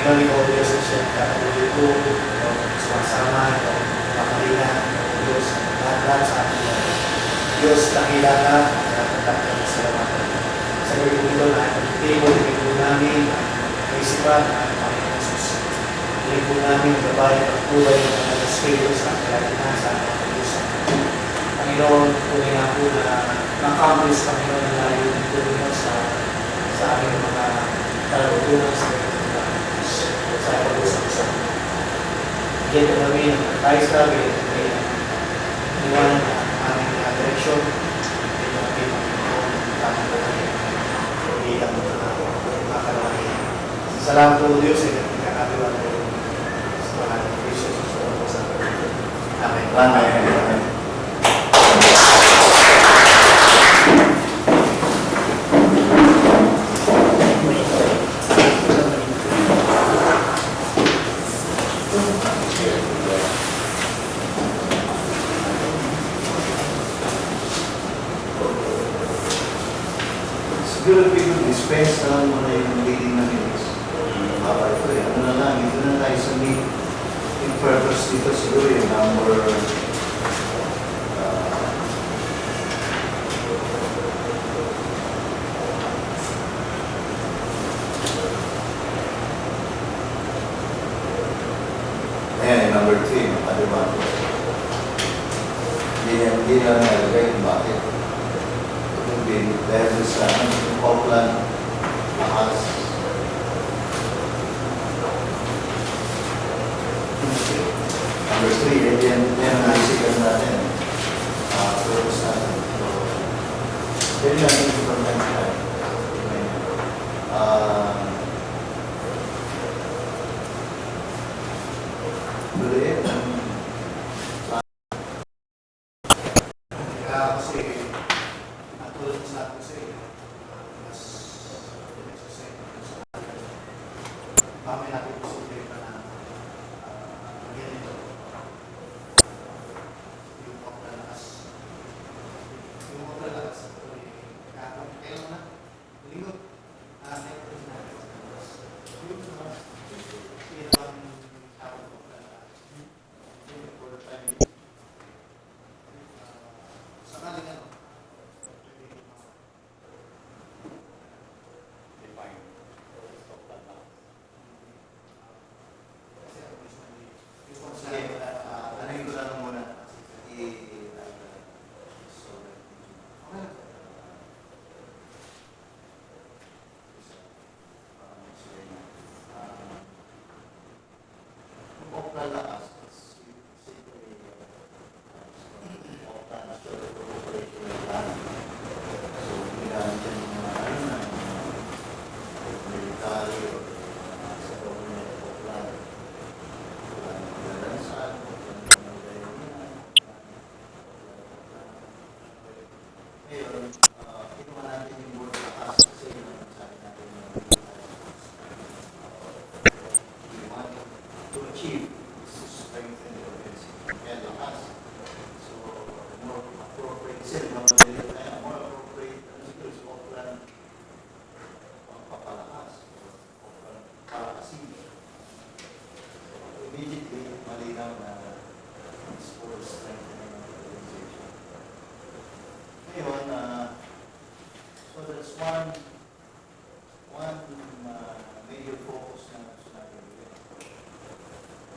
Panginoon, ikaw Diyos na siya kakatuloy ko, sumasama, ikaw makalina, Diyos, lahat sa ating mga Diyos, nakilala, nakakatapos na salamat. Sa gabi ito na table, ito namin, isipan, Panginoon Jesus. Ito namin, babae, pagkulay, ng mga skills, sa kailangan sa ating Diyos. Panginoon, tunay na po na ma-accomplish, Panginoon, na layo dito nyo sa aming mga talagutunan sa pag-usap sa Bigyan ko namin ang advice na, bigyan ko namin ang iwanan na aming direksyon. Bigyan ko namin ang tamang ko namin. Bigyan ko namin ang kakalaki. Salamat po Diyos ay nagkakatiwan ko sa mga Kristo sa susunod sa Amen. Amen. Siguro dispense na lang muna yung leading na minutes. Ito eh, ano na lang, ito na tayo sa meet. Yung purpose dito siguro yung number ayan, number 3, makaliwan. Hindi na nalagay yung bakit. Dahil sa Auckland, lakas. Number 3, yan ang naisigan natin. Purpose natin. So, yan lang yung from time to time. Tuloy Kasi natulog sa atin sa iyo. Mas mamaya natin po sa pa na ganito. Yung pagkalakas. Yung pagkalakas. Kailan na? Linggo.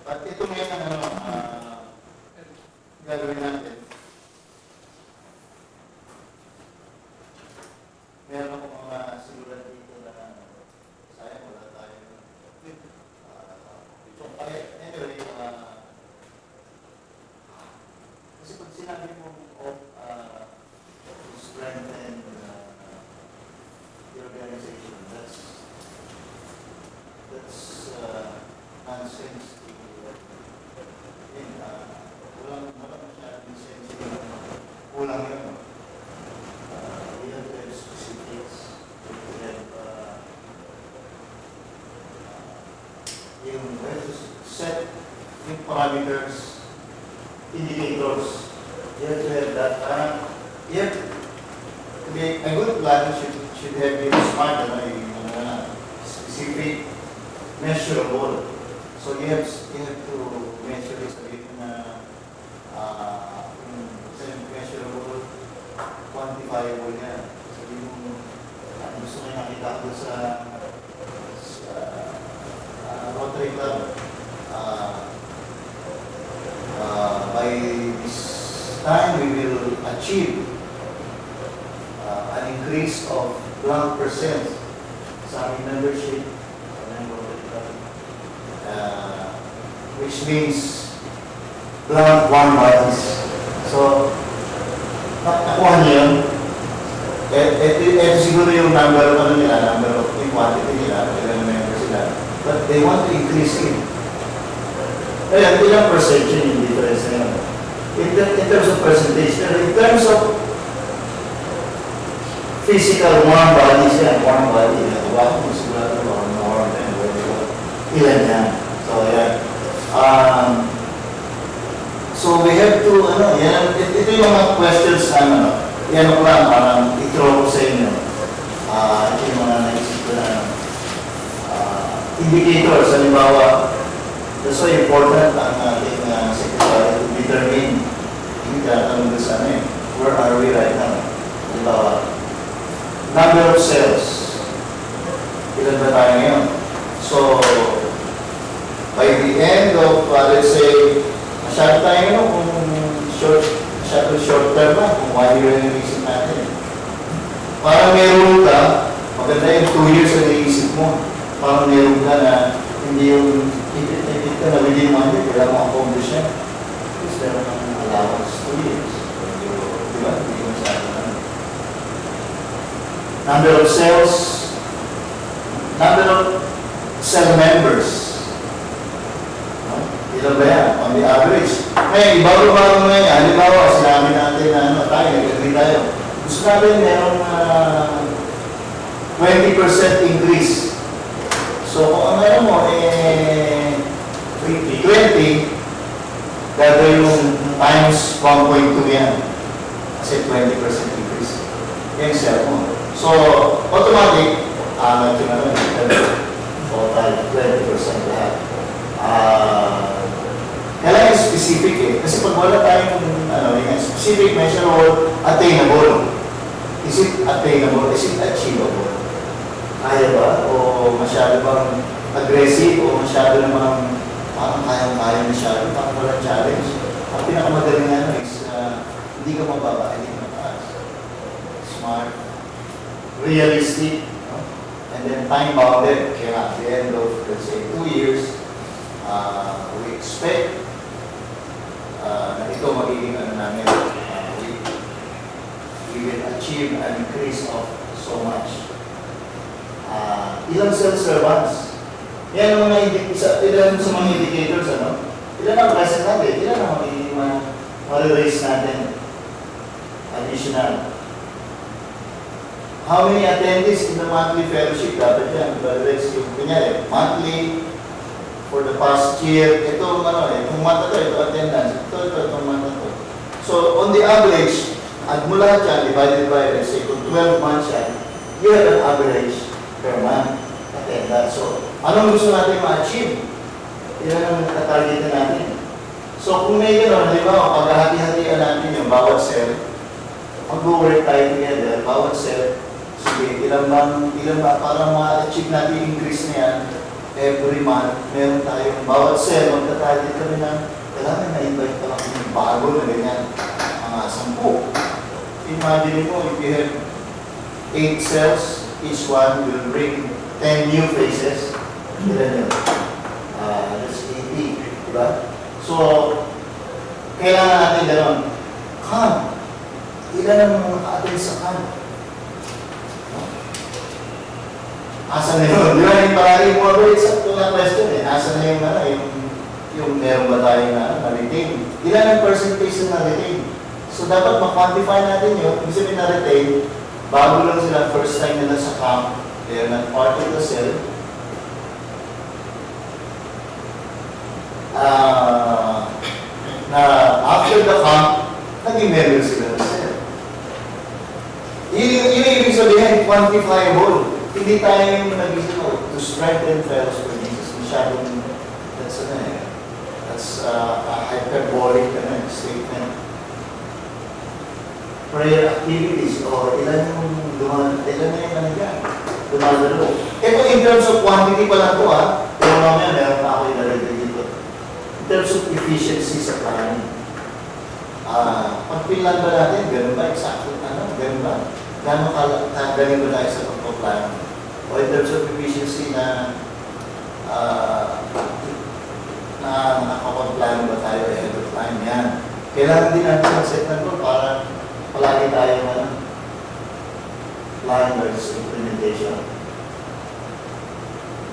But ito ngayon ang gagawin natin. Meron akong mga silulan dito na sayang wala tayo. Anyway, kasi pag sinabi mo strengthen the organization, that's nonsense. Walang masyadong sense kulang yun. We have to have specifics. We have set yung parameters, indicators. You have to have that. You have to be a good plan should have been smart, specific, measurable. So you have to measure it, sabihin na measurable, quantifiable yan. Sabihin mo, gusto ko yung nakita ko sa Rotary Club. By this time, we will achieve an increase of blank percent sa aming membership, which means blank one bodies. So, nakuha niyo yun. Ito siguro yung number of yung quantity nila, ilang members sila. But they want to increase it. Kaya ilang percentage yung difference na yun. In terms of percentage, pero in terms of physical warm bodies yan, warm body, nagawa ko sigurado more than ilan yan. So, yan. So, we have to, ito yung mga questions na, yan ko lang, parang i-throw ko sa inyo. Ito yung mga naisip ko na indicators, halimbawa, that's so important ang ating secretary to determine, hindi tatanong doon sa where are we right now? Halimbawa, number of cells. Ilan ba tayo ngayon? So, by the end of, let's say, masyado tayo kung short term na, kung 1 year yung isip natin. Parang meron ka, maganda yung 2 years ang iisip mo. Parang meron ka na hindi yung ipit ka na within 1 year, kailangan mo accomplish yan. Because meron kang allowance 2 years. Diba? Hindi mo masyado na. Number of cells, number of cell members. Ilan ba yan? On the average. Ngayon, ibago-bago na yan. Halimbawa, sinabi natin na tayo, nag-agree tayo. Gusto natin merong 20% increase. So, kung ang mo, 20, gagawin yung times 1.2 yan. Kasi 20% increase. Yan yung cell mo. So, automatic, total 20% lahat. Kailangan specific kasi pag wala tayong specific, measurable, attainable. Is it attainable? Is it achievable? Kaya ba? O masyado bang aggressive? O masyado namang parang kayang-kaya masyado? Parang walang challenge? Ang pinakamagaling is hindi ka mababa, hindi ka mataas. Smart, realistic, and then time-bounded. Kaya at the end of, let's say, 2 years, we expect na ito magiging namin, we will achieve an increase of so much. Ilang self-servants? Yan ang mga ilan sa mga indicators, ilan ang present natin, ilan ang ma-raise natin additional. How many attendees in the monthly fellowship? Dapat yan, ma-raise yung kunyari, monthly, for the past year, itong itong month ito attendance, itong month ito. So, on the average, add mo lahat yan, divided by, let's say, kung 12 months yan, you have an average per month attendance. So, anong gusto natin ma-achieve? Yan ang katargetan natin. So, kung may di ba, paghahati-hatian natin yung bawat cell, mag-work tayo together, bawat cell, sige, ilan ba, para ma-achieve natin increase na yan, every month, meron tayong bawat cell, magta-target kami na kailangan na-invite pa lang yung bago na ganyan, mga 10. Imagine mo, if you have 8 cells, each one will bring 10 new faces. Ilan yun? That's 80, diba? So, kailangan natin gano'n. Come! Ilan ang mga ka-attend sa come? Asa na yun? Di ba yung parang yung mga exacto na question Asa na yung meron ba tayo na na-retain? Ilan ang percentage na na-retain? So dapat ma-quantify natin yun. Kung sabihin na-retain, bago lang sila first time nila sa camp, they're not part of the cell. Na after the camp, naging member sila ng cell. Yun ibig sabihin, quantifiable. Hindi tayo yung nag-isip to strengthen fellowship with Jesus masyadong, that's ano eh, that's a hyperbolic statement. Prayer activities, o ilan na yung ano dyan, dumadalo. Ito in terms of quantity pa lang ito pero mamaya meron na ako ilalagay dito. In terms of efficiency sa planning. Pag pinlan ba natin, gano'n ba? Exactly, gano'n ba? Gano'n kagaling ba tayo sa pagpaplano? O in terms of efficiency na nakakapagplano ba tayo ahead of time? Yan. Kailangan din natin mag-set ng goal para palagi tayo plan versus implementation.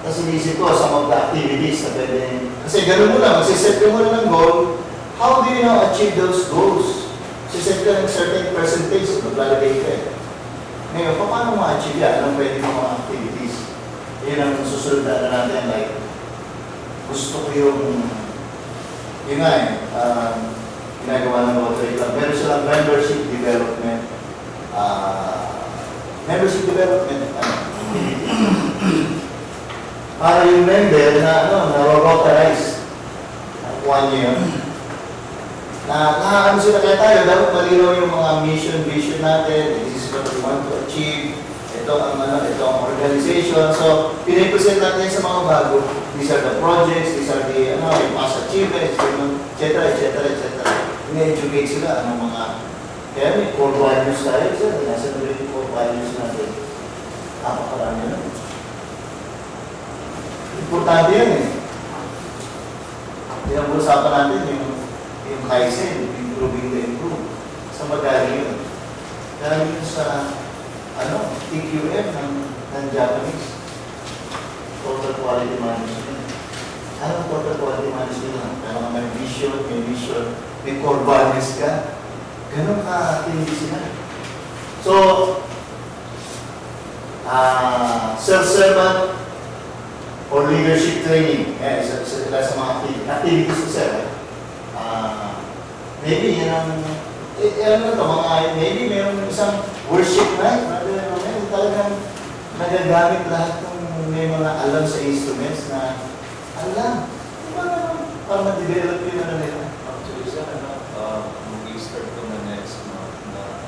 Tapos inisip ko some of the activities na pwede. Kasi gano'n mo lang, magsiset ka muna ng goal. How do you now achieve those goals? Siset ka ng certain percentage, maglalagay ka eh. Ngayon, paano ma-achieve yan? Anong pwede mga activities? Yun ang susunod na natin, like, gusto ko yung nga ginagawa ng Rotary Club. Meron silang membership development. Para yung member na na-rotarize. Nakuha niyo yun. Ano sila kaya tayo, dapat malinaw yung mga vision natin, this is what we want to achieve, ito ang organization. So, pinipresent natin sa mga bago, these are the projects, these are the past achievements, etc. Ini-educate sila, kaya may core values tayo, nasa na rin yung core values natin. Napakarami na. Importante yan eh. Pinag-usapan natin yung Kaizen, improving the improve. Sa magaling yun. Galing yun sa TQM ng Japanese. Total Quality Management. Anong Total Quality Management? Kaya may vision, may core values ka. Ganun ka tindi sila. So, self-servant or leadership training. Isa sa mga activities ko sir. Maybe yan maybe mayroong isang worship night, talagang nagagamit lahat ng may mga alam sa instruments na alam. Para ma-develop yun nila. Actually, sir, mag-start ko na next month na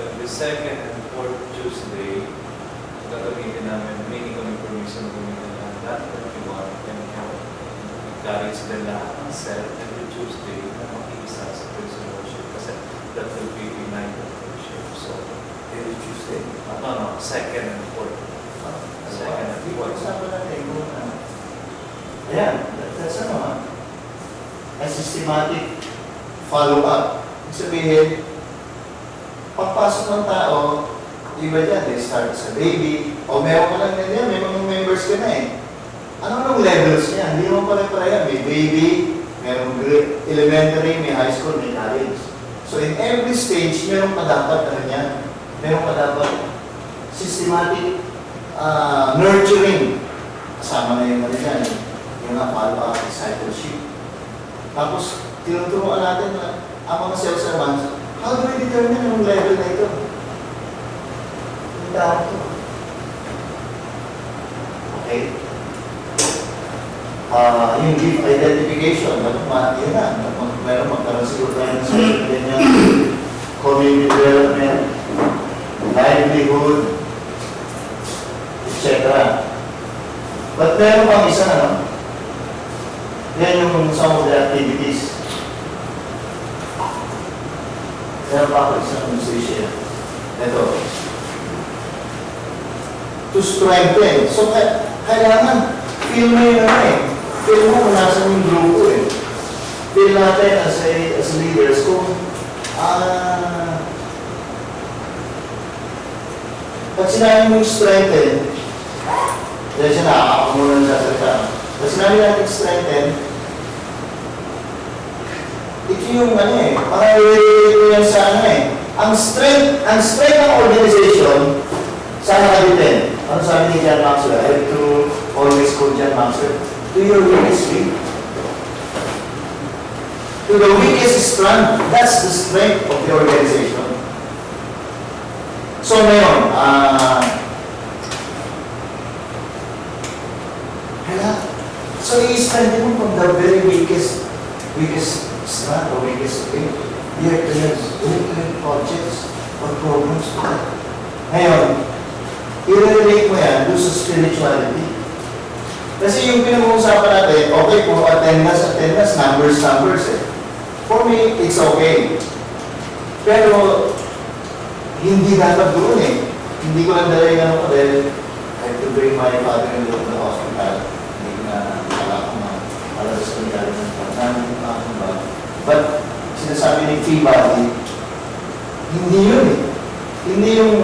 every second and fourth Tuesday, gagamitin namin, humingi kami permission na gamitin na lahat ng everyone and encourage din lahat ng self every Tuesday na makikisa sa praise and worship kasi that will be united worship. So, Every Tuesday. second and fourth. Second and fourth. Kasama natin kung ayan, that's a systematic follow-up. Ibig sabihin, pagpasok ng tao, iba dyan, they start sa baby, o meron ka lang ganyan, may mga members ka na eh. Ano nung levels niya? Hindi mo pare-pareha. May baby, merong elementary, may high school, may college. So in every stage, meron pa dapat meron pa dapat systematic nurturing. Kasama na yung dyan, yung follow-up discipleship. Tapos, tinuturuan natin na ang mga self-servants, how do we determine yung level na ito? Yung tao ito. Okay? Yung gift identification, yun na, meron magkaroon siguro tayo ng social ganyan, community development, livelihood, etc. But meron pang isa, yan yung some of the activities. Meron pa ako isang musician. Ito. To strengthen. So, kailangan, feel mo yun feel mo kung nasa yung grupo Feel natin as leaders kung pag sinabi mong strengthen, dahil siya nakakamulan sa salita. Pag sinabi natin strengthen, ito yung parang i-relate yan sa Ang strength ng organization, saan nakadepend? Ano sabi ni John Maxwell? I have to always quote John Maxwell. To your weakest link. To the weakest strand, that's the strength of the organization. So ngayon, So i-strengthen mo from the very weakest strand or weakest link. You have to have projects or programs to that. Ngayon, i-relate mo yan doon sa spirituality. Kasi yung pinag-uusapan natin, okay po, attendance, numbers eh. For me, it's okay. Pero, hindi dapat doon eh. Hindi ko lang dala yung ano ko dahil I have to bring my father-in-law to the hospital. Hindi ko na akong malalas ko nilalim ng pagkakas. But, sinasabi ni Peabody, hindi yun eh. Hindi yung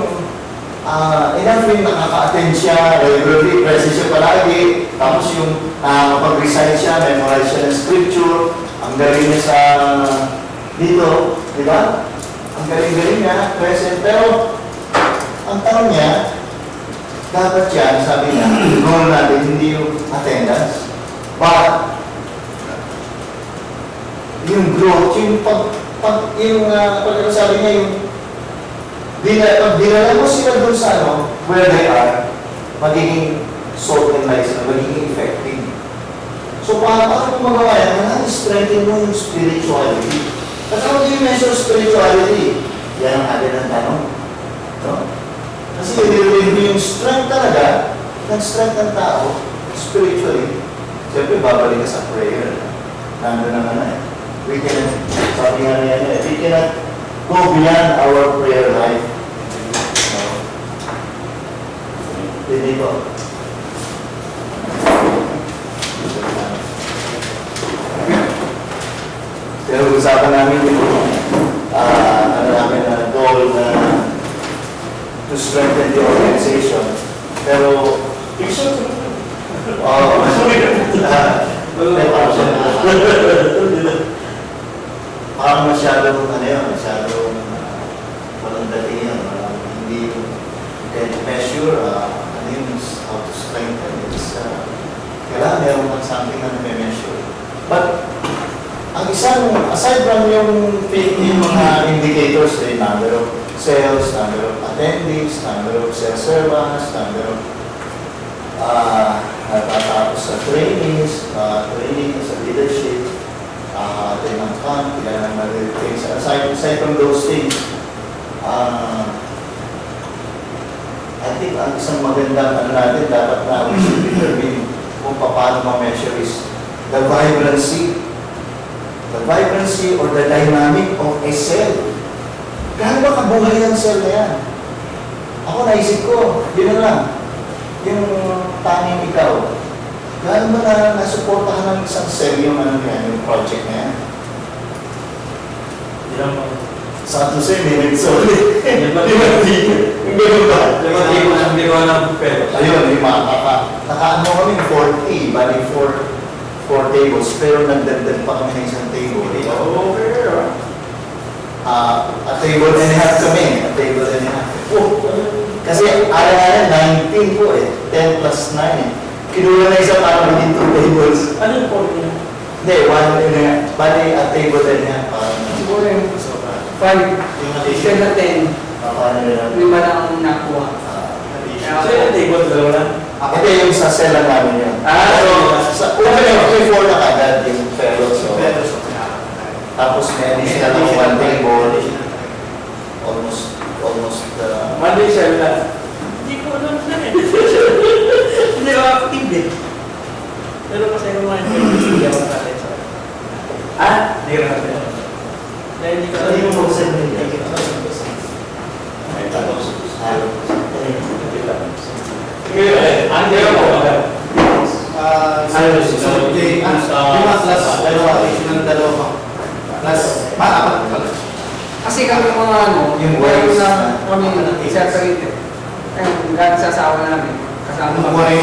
enough yung nakaka-attend siya, regularly, present siya palagi, tapos yung nakakapag-recite siya, memorize siya ng scripture, ang galing niya sa dito, di ba? Ang galing-galing niya, present. Pero, ang tanong niya, dapat yan, sabi niya, goal natin, hindi yung attendance. But, yung growth, yung sabi niya, yung pag dinala mo sila dun sa where they are, magiging salt and light sila, magiging effective. So, paano mo magawa yan? Strengthen mo yung spirituality. Kasi how do you measure spirituality? Yan ang atin ng tanong. No? Kasi nililin mo yung strength talaga, ng strength ng tao, spiritually. Siyempre, babalik ka sa prayer. Nandun naman eh. We cannot, sabi nga niya, we cannot go beyond our prayer life. Hindi ko. Pero usapan namin yung goal na to strengthen the organization. Pero, parang masyadong walang dating yan. Hindi you can measure how to strengthen. Kailangan meron kang something na may-measure. But, ang isang, aside from yung mga indicators, number of sales, number of attendees, number of sales servants, number of natatapos sa trainings, training sa leadership, ng fund, kailangan things. Aside from those things, I think ang isang magandang natin, dapat na we should determine kung paano ma-measure is the vibrancy or the dynamic of a cell. Gaano ba kabuhay ang cell na yan? Ako naisip ko, yun na lang. Yung tanging ikaw, gaano ba nasuportahan ng isang cell yung yung project na yan? Sakto siya, minutes ulit. Hindi ba? Hindi ko alam pero. Ayun, nakaano kami 40, bali 4 tables, pero nagdagdag pa kami ng isang table. A table and a half kami, a table and a half. Kasi ala-ala 19 po eh, 10 plus 9 eh. Kinuha na isa para maging 2 tables. Ano yung point niya? Hindi, 1 and a half. Bali, a table and a half. Siguro yung 5, 10 na 10, lima na ang nakuha. So yung table, dalawa lang? Ito yung sa cell lang namin yun. Sa una yung before na kagad yung fellows. Tapos may additional na 1 table. Almost Monday siya lang. Hindi ko alam na eh. Hindi ako active eh. Pero kasi yung mga hindi ako natin sa hindi ko natin. Dahil hindi ko alam yung mga Ay, tapos. Hindi ako. Kasi kami mga yung meron wives na kami separated. Ayun, galing sa asawa namin. Kasama kami.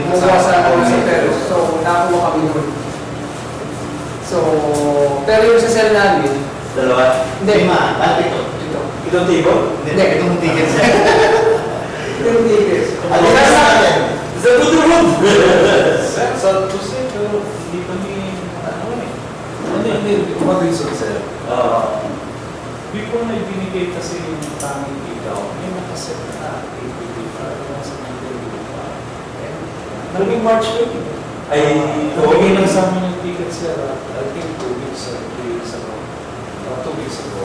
Kumuha sa pero so nakuha kami doon. So, pero yung sa cell namin, Dalawa? hindi. Ito. Ito. Itong table? Hindi, itong tickets. Yung tickets. Ano na sa akin? Sa tutulog! Sa tusin, pero hindi pa ni... Hindi, what reason, sir? Before na ibinigay kasi yung tanging ikaw, may nakaset na activity para sa mga naging March 20. Ay, Bumigay lang sa amin yung ticket, sir. I think 2 weeks or 3 weeks ago. 2 weeks ago.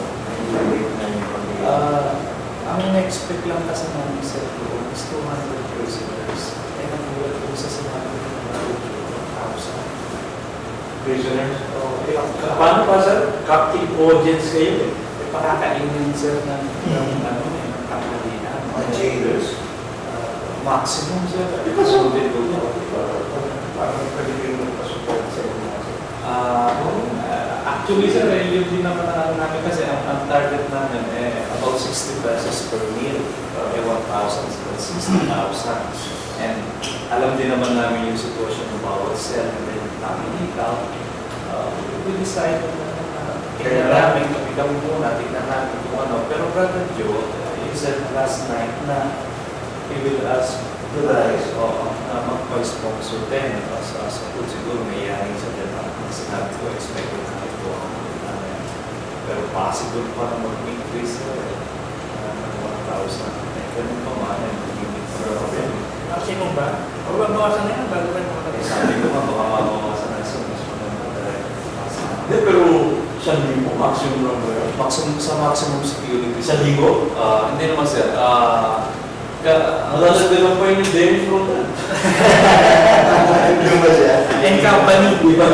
Ang na-expect lang kasi namin sa doon is 200 prisoners. Eh, nagulat ko sa sinabi ng mga 1,000. prisoners. Oh, Paano pa, sir? Captive audience kayo eh. pakakainin, sir, ng tanghalian. Mga jailers. Maximum, sir. Ito sulit ko. Parang pwede kayo magpasupport sa inyo. Actually, sir, yun din naman ang namin kasi ang target namin about 60 pesos per meal. 1,000, 60,000. And alam din naman namin yung sitwasyon ng bawat cell and then namin ikaw. We decided na tingnan namin, kami muna, tingnan namin kung ano. Pero Brother Joe, he said last night na he will ask The guys. na magpa-sponsor din. Sa kung siguro mayayari sa dito. Sinabi ko, expected na ito ang pero possible pa na mag-increase ng 1,000. Ganun pa man, mag-limit for Kasi kung ba? O ba bawasan na yan bago kayo makatapos? sabi ko nga, baka mabawasan na sa mas maganda. Hindi, pero 1,000 maximum lang ba yun? Maximum sa maximum security. 1,000? Hindi naman sir. Malalagdagan pa yung Dennis Road. Yung ba siya? And company, di ba?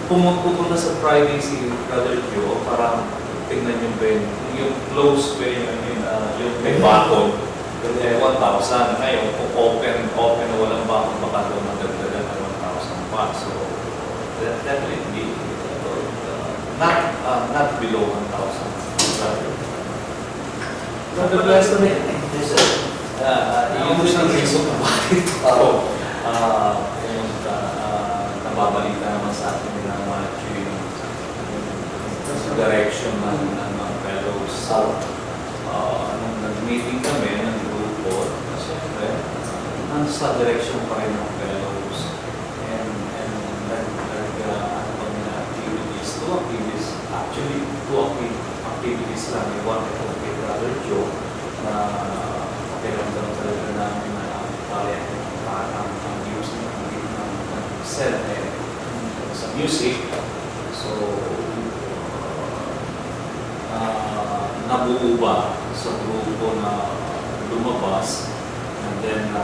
Pumunta sa Friday si Brother Joe para tingnan yung Ben, yung close Ben, yung may bakod, 1,000. Ngayon, kung open na walang bakod, baka doon magdagdagan ng 1,000 pa. So, definitely, not below 1,000. Brother Bless na rin. Yes, sir. Yung isang reason kung bakit ako pumunta, nababalita naman sa atin na matching yung direction ng mga fellows. Nung nag-meeting kami ng grupo, siyempre, nasa direction pa rin ng fellows. And kami na activities, actually, two activities lang. We wanted to kay Brother Joe na pakiramdam talaga namin na parang ang music ng cell sa music. So, nabuo ba sa grupo na lumabas and then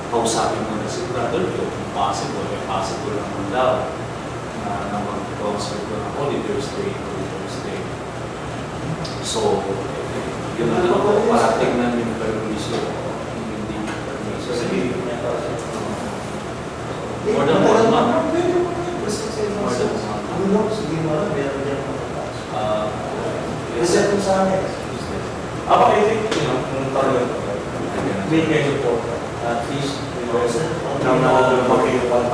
kausapin mo na si Brother Joe kung possible naman daw na mag-concert ko ng Holy Thursday. So, yun na lang po, para tignan yung permission, hindi permission. More than 1 month. More than 1 month. Ano lang, sige mo lang, meron dyan mga taas. Yes, Reset mo sa amin. Ako, I think, nung talaga, may kayo support. At least, nang lumaki yung 1,000.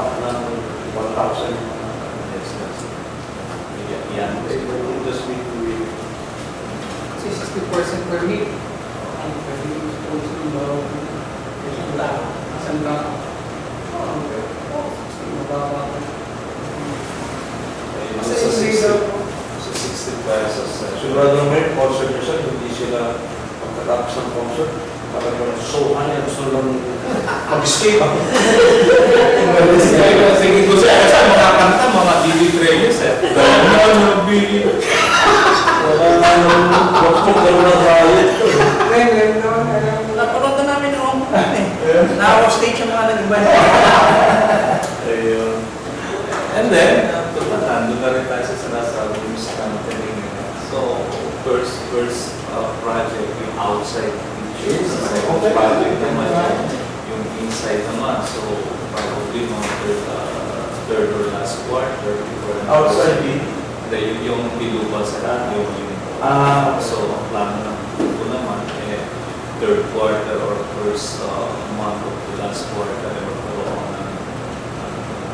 Yan. Just need to be 60% per week. Ang pwede suppose yung isang tao. Mababa. Sa 60 pesos. sigurado naman yung concert nyo siya, hindi sila pagkatapos ng concert. Talagang so, gusto lang mag-escape ako. Sige ko sa mga kanta, mga TV trailers Wala na nung magpapagkaroon ng riot. Napanood na namin noong na-stage yung mga nag-iba. Ayun. And then, nandun na rin tayo sa sinasabi yung campaigning. So, first project, yung outside pictures. Second project naman, yung inside naman. So, probably mga third or last quarter. Outside the Hindi, yung pilupa sa radio. So, ang plano ng grupo naman, third quarter or first month of the last quarter, magkaroon ng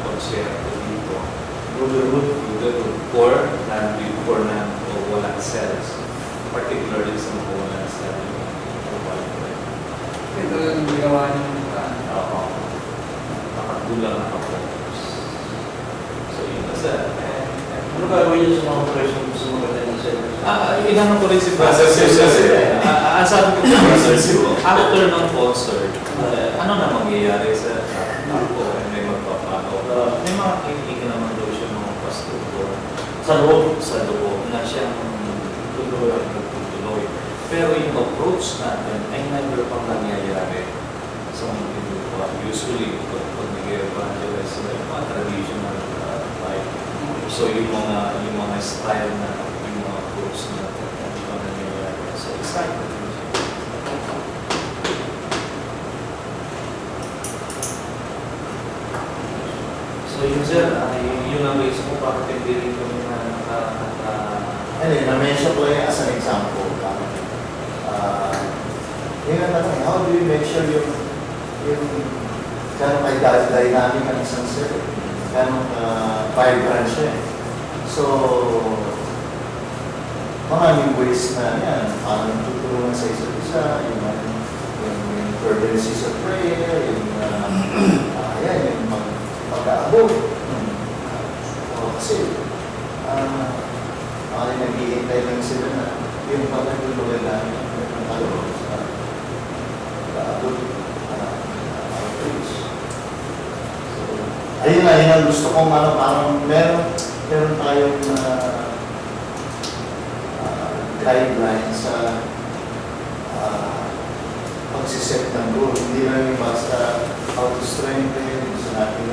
konserto dito. Brotherhood for walang cells, particularly sa mga walang cells. Ito yung ginawa niyo. Nakagulang nakapokus. So, yun na sir. Ano gagawin niyo sa mga operation gusto mo ganda ng service? Inano ko rin si Brother Sir. Sabi ko kay Brother Sir, after ng concert, ano na mangyayari sa ako? May magpapano? May mga kaibigan naman daw siya mga pastor doon sa loob na siyang tuloy. Pero yung approach natin ay never pang nangyayari sa mga pinagawa. Usually, pag nag-evangelize sila, yung mga traditional life. So yung mga style na, yung mga approach natin, hindi pa nangyayari. So excited. So yun sir, yun ang reason ko bakit hindi rin kami Anyway, na-mention ko yan as an example. Yung natanong, how do you make sure yung gano'ng kay dynamic ang isang cell? Gano'ng vibrant siya? So, maraming ways na yan. Paano tutulungan sa isa't isa, yung fervencies of prayer, yung pag-aabot. Kasi, nag-iintay lang sila na yung pagkatulugan namin ng kaloob sa pag-aabot outreach. So, ayun ang gusto kong parang meron tayong guideline sa pagsiset ng goal. Hindi lang yung basta how to strengthen, gusto natin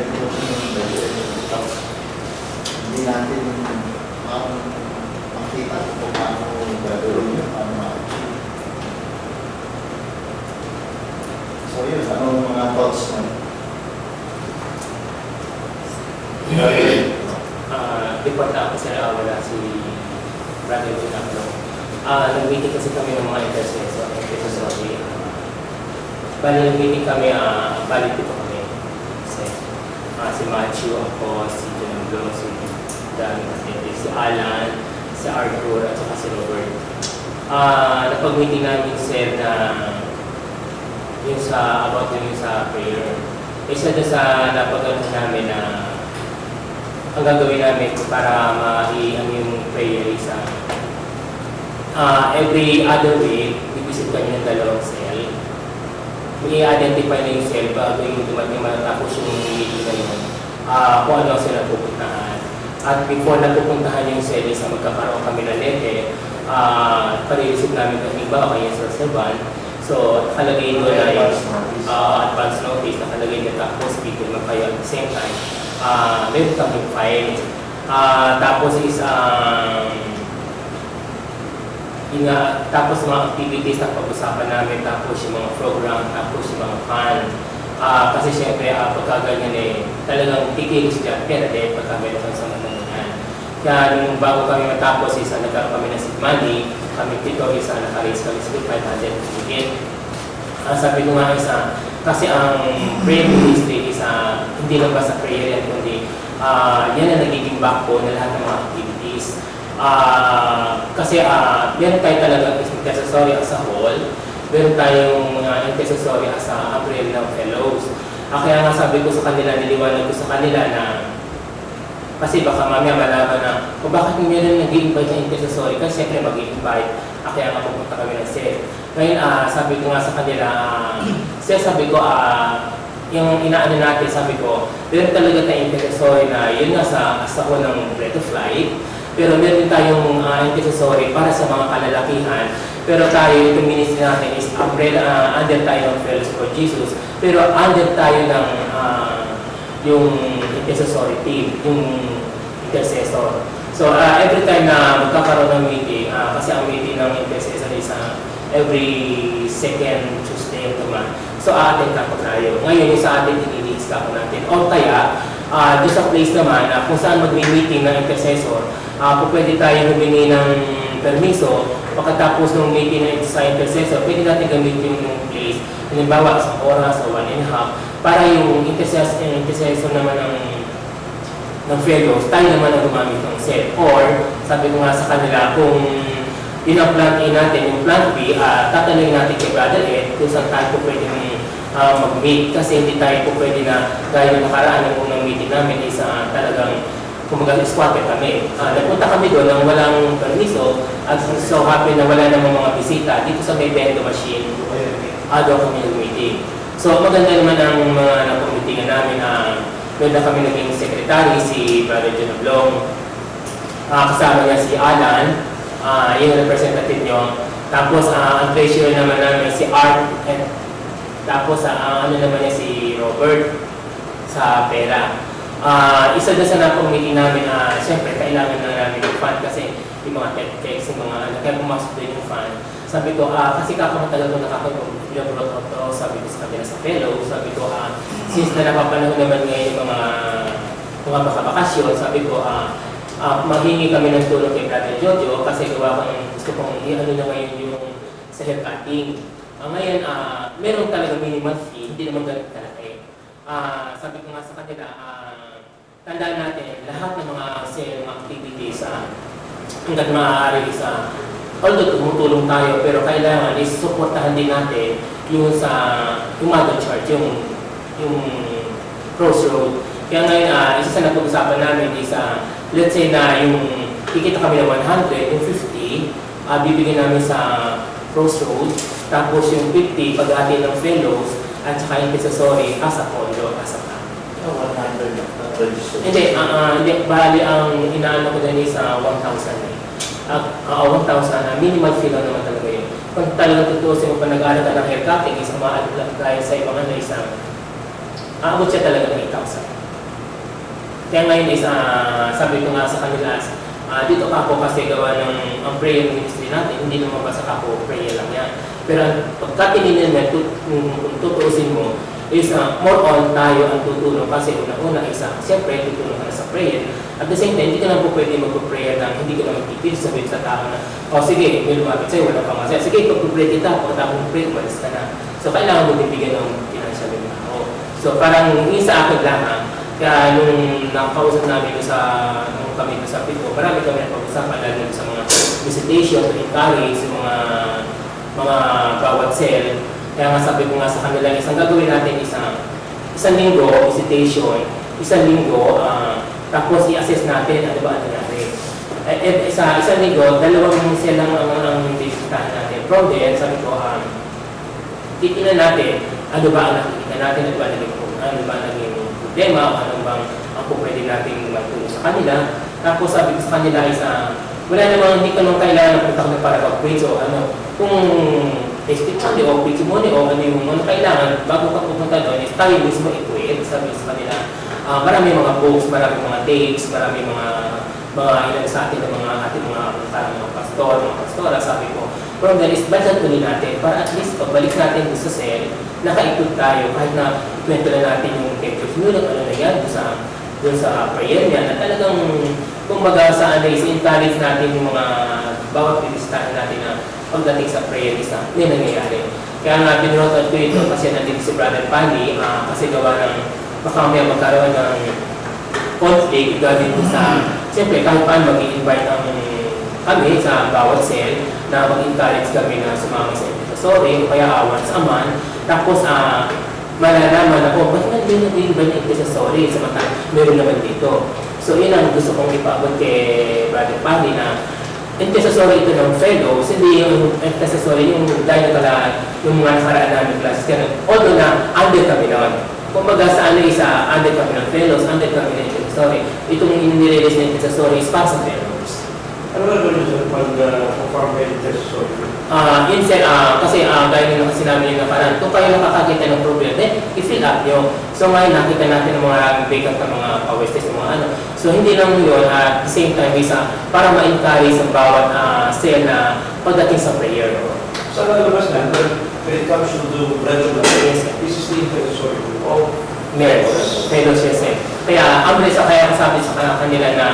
hindi natin makita kung paano gagawin yun, paano ma-achieve. So yun, anong mga thoughts na? Report na ako sa wala si Brother Ginablo. Nag-meeting kasi kami ng mga intercessor. Bali, nag-meeting kami, bali dito kami. Si Matthew, ako, si Ginablo, si Dami, si Alan, si Arthur, at saka si Robert. Napag-meeting namin sir na yung sa, about yung sa prayer. Isa doon sa napag-ano namin na ang gagawin namin para ma-i-ang yung prayer isa. Every other week, i-visit kami ng dalawang cell. I-identify na yung cell bago yung dumating matapos yung meeting na yun. Kung ano sila pupuntahan. At before na pupuntahan yung cell, isa magkakaroon kami ng lete, pare-receive namin kami ba kaya sa servan. So, nakalagay doon na yung advance notice, nakalagay na tapos people magkayo at the same time. Meron kami file. Tapos is, tapos mga activities na pag-usapan namin, tapos yung mga program, tapos yung mga fund. Kasi syempre, pagkaganyan talagang tikilis dyan, pero pagka meron kang sa mananungan. Kaya nung bago kami matapos, nagkaroon kami ng seed money, kami dito, naka-raise kami sa 500 ticket. Sabi ko nga kasi ang prayer ministry hindi lang ba sa prayer yan, kundi yan ang nagiging backbone na lahat ng mga activities. Kasi meron tayo talaga intercessory as a whole, meron tayong intercessory as a umbrella ng fellows. Kaya nga sabi ko sa kanila, niliwanag ko sa kanila na kasi baka mamaya malaman na kung bakit meron nag-i-invite na intercessory kasi siyempre mag-i-invite. Kaya nga pupunta kami ng set. Ngayon, sabi ko nga sa kanila, sabi ko, yung inaano natin, sabi ko, meron talaga tayong intercessory na yun nga sa ko ng bread of life. Pero meron din tayong intercessory para sa mga kalalakihan. Pero tayo, itong ministry natin is umbrella, under tayo ng Fellows for Jesus. Pero under tayo ng yung intercessory team, yung intercessor. So, every time na magkakaroon ng meeting, kasi ang meeting ng intercessor is every second Tuesday of the month. So, attend ka po tayo. Ngayon, yung sa atin, tiniliis ka po natin. O kaya, doon sa place naman, kung saan mag-meeting ng intercessor, kung pwede tayo humingi ng permiso, pagkatapos ng meeting ng sa intercessor, pwede natin gamitin yung place. Halimbawa, sa oras o 1.5, para yung intercessor naman ng fellows, tayo naman ang gumamit ng set. Or, sabi ko nga sa kanila, kung yun ang plan A natin, yung plan B, tatanungin natin kay Brother Ed kung saan tayo po pwede mag-meet. Kasi hindi tayo po pwede na, gaya ng nakaraan ng unang meeting namin is talagang kumaga-squatter kami. Nagpunta kami doon nang walang permiso at so happy na wala namang mga bisita dito sa may bendo machine. doon kami nag-meeting. So maganda naman ang mga nakomitingan namin. Meron kami naging secretary, si Brother John Oblong. Kasama niya si Alan, yung representative nyo. Tapos ang treasurer naman namin si Art. Tapos ano naman niya si Robert sa pera. Isa doon sa nakomiting namin, siyempre kailangan na namin yung fund kasi yung mga tech-techs, yung mga kaya pumasok din yung fund. Sabi ko, kasi kakamatagal ko nakakapag-brought out to, sabi ko sa kanila sa fellow, sabi ko, since na napapanahon naman ngayon yung mga bakasyon, sabi ko, maghingi kami ng tulong kay Brother Jojo kasi gawa ko gusto kong i-ano na ngayon yung sa haircutting. Ngayon, meron talaga minimum fee, hindi naman ganun kalaki. Sabi ko nga sa kanila, tandaan natin, lahat ng mga sale activities, hanggang maaari although tumutulong tayo, pero kailangan is-supportahan din natin yung mother charge, yung crossroad. Kaya ngayon, isa sa napag-usapan namin is, let's say na yung kikita kami ng 100, yung 50, bibigyan namin sa crossroad, tapos yung 50, pag-hati ng fellows, at saka yung accessory, as a condo, as a plan. 100 na registered. Hindi, bali ang inaano ko din is 1,000 eh. 1,000 minimal fee lang naman talaga yun. Kung talagang tutusin mo pa nag-aaral ka ng haircutting, is maalit lang tayo sa ibang aabot siya talaga ng 8,000. Kaya ngayon is, sabi ko nga sa kanila, dito ka po kasi gawa ng ang prayer ministry natin, hindi naman basta ka po prayer lang yan. Pero pagka tininin mo, kung tutuusin mo, is more on tayo ang tutulong kasi una-una siyempre tutulong ka na sa prayer. At the same time, hindi ka lang po pwede mag-prayer lang, hindi ka lang magpipil sabihin sa tao na, sige, may lumapit sa'yo, wala pang masaya. Sige, pag-pray kita, pagkatapos pray, umalis ka na. So, kailangan mo bibigyan ng financial ng tao. So, parang isa akin lang kaya nung nakausap namin nung kami sa Pito, marami kami na pag-usapan lalo sa mga visitation, to encourage, yung mga bawat cell. Kaya nga sabi ko nga sa kanila, isang gagawin natin isang linggo, visitation, isang linggo, tapos i-assess natin ano ba nangyari. Isang linggo, dalawang cell lang ang bisitahan natin. From there, sabi ko, titignan natin ano ba ang nakikita natin, ano ba naging problema, o ano bang ang pwede natin magtulong sa kanila. Tapos sabi ko sa kanila wala namang hindi ka nung kailangan punta ko na para mag-pray. So kung testimony o testimony o ano yung kailangan bago ka pupunta doon is tayo mismo i-pray. Sabi ko sa kanila, marami mga books, marami mga tapes, marami mga ilan sa atin ng mga ating mga pastor, mga pastora. Sabi ko, from there is budget ulit natin para at least pagbalik natin sa cell, nakaikot tayo kahit na kwento na natin yung technique ano na yan doon sa prayer niya na talagang kumbaga sa is encourage natin yung mga bawat bibisitahan natin na pagdating sa prayer is may nangyayari. Kaya nga pinrotan ko ito kasi nandito si Brother Pani kasi gawa ng baka may magkaroon ng conflict gawin sa siyempre kahit paano mag-i-invite kami sa bawat cell na mag-encourage kami na sumama sa sorry o kaya once a month. Tapos malalaman ako, ba't nag-invite ba sa sorry sa mata? Meron naman dito. So yun ang gusto kong ipaabot kay Brother Pani na intercessory ito ng fellows, hindi yung intercessory yung dahil yung mga nakaraan namin classes. Although na under kami noon. Kumbaga sa under kami ng fellows, under kami ng intercessory. Itong inirelease ng intercessory is para sa fellows. Ano ba ito yung pag-perform by intercessory? Yun sir, kasi dahil yung sinabi nyo na parang kung kayo nakakakita ng problem, i-fill up nyo. So ngayon nakita natin ng mga vacant na mga pawestes, mga ano. So hindi lang yun, at the same time, para ma-encourage ang bawat cell na pagdating sa prayer. Sa lalabas na, when it comes to the bread of the faith, this is the intercessory of Yes, fellows, yes sir. Kaya kaya sabi sa kanila na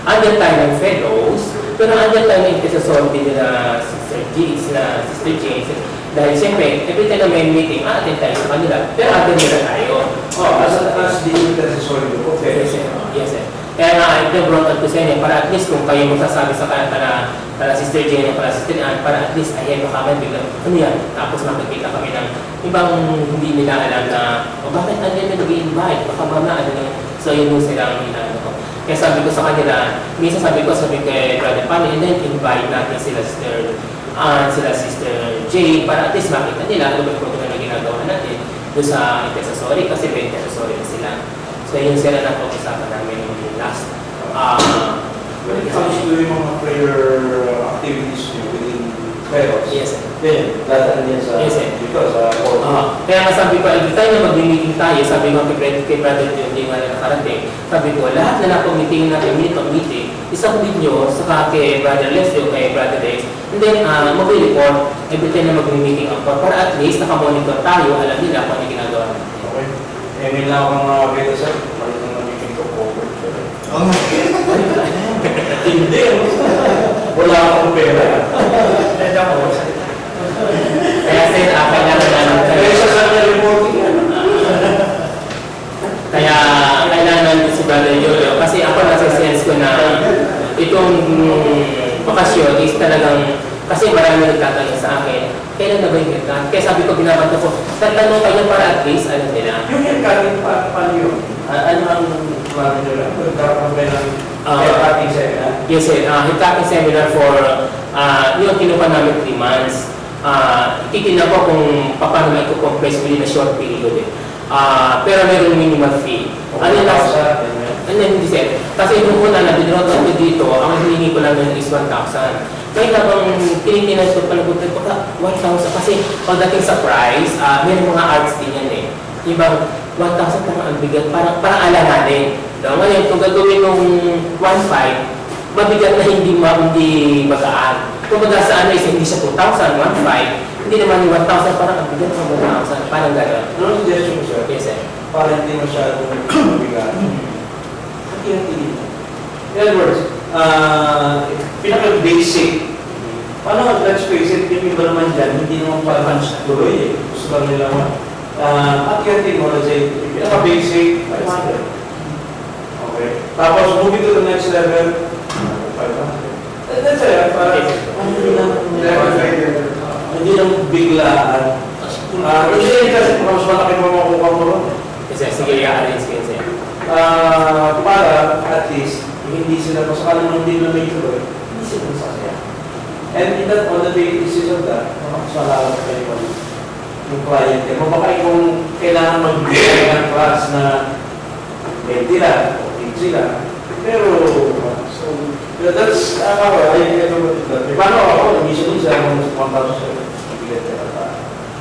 under tayo ng fellows, pero under tayo ng intercessory din nila Sister James. Dahil siyempre, every time na may meeting, attend tayo sa kanila, pero attend nila tayo. As the intercessory of faith. Yes sir. Yes sir. Kaya nga, ito brought up ko sa inyo, para at least kung kayo magsasabi sa kanila para Sister Jane, para Sister Ann, para at least ayan mo kami biglang, ano yan? Tapos makikita kami ng ibang hindi nila alam na, bakit andyan na nag-i-invite? Baka mama, ano na. So yun yung silang inaano ko. Kaya sabi ko sa kanila, minsan sabi kay Brother Pani, and then invite natin sila Sister Ann, sila Sister Jane, para at least makita nila, ano ba yung program na doon sa intercessory kasi may intercessory na sila. So yun sila na pag-usapan namin yung last. When it comes to yung mga prayer activities nyo within Feros, Yes, sir. then, dadaan din sa Yes, sir. dito, sa court. Kaya nga sabi ko, every time na mag-meeting tayo, sabi ko kay Brother John, hindi nga na nakarating, sabi ko, lahat na napag-meeting natin, meeting, isang video, saka kay Brother Leslie o kay Brother Rex, and then mag-report every time na mag-meeting ako, para at least nakamonitor tayo, alam nila kung ano ginagawa natin. Okay. Eh, may lang akong mga kita sir, malit na nabigyan ko, cover. Hindi, wala akong pera. Kaya sir, kailangan namin Kaya sa kanya reporting yan. Kaya kailangan namin si Brother Julio kasi ako nasa-sense ko na itong bakasyon is talagang kasi marami nagtatanong sa akin, kailan na ba yung haircut? Kaya sabi ko, binabanto ko, tatanong kayo para at least alam nila. Yung haircutting, paano yun? Ano ang mga nyo lang? Nagkaroon ba ng haircutting seminar? Yes sir, haircutting seminar for yung kinuha namin 3 months. Titignan ko kung paano may compress within a short period. Pero mayroong minimal fee. Ano hindi sir. Kasi yung una na binurot ko dito, ang hiningi ko lang yun is 1,000. Kaya habang tinitingnan ko palagutan ko, 1,000 kasi pagdating sa price, may mga arts din yan eh. Ibang 1,000 parang ang bigat, parang alanganin. No? Ngayon, kung gagawin ng 1,500, mabigat na hindi magaan. Kung baga sa ano is hindi siya 2,000, 1,500, hindi naman yung 1,000 parang ang bigat ng 1,000, parang gano'n. Ano suggestion mo sir? Yes sir. Para hindi masyadong mabigat. Hati-hati. In other words, pinaka-basic. Paano, let's face it, yung iba naman dyan, hindi naman parang tuloy eh. Gusto lang nila naman. Hati-hati mo, let's say, pinaka-basic, 500. Okay. Tapos, moving to the next level, 500. That's it. Hindi lang biglaan. Kasi mas malaki mo makukuha mo ron. Kasi sige, i-arrange kayo sir. Para at least hindi sila pasakala ng hindi na may tuloy, hindi sila masasaya. And in that, on the basis of that, makakasalamat kayo yung client niya. Baka kung kailangan magbigay ng class na 20 lang o 15 lang, pero that's ako, I know what it does. Paano ako, nag-issue sa 1,000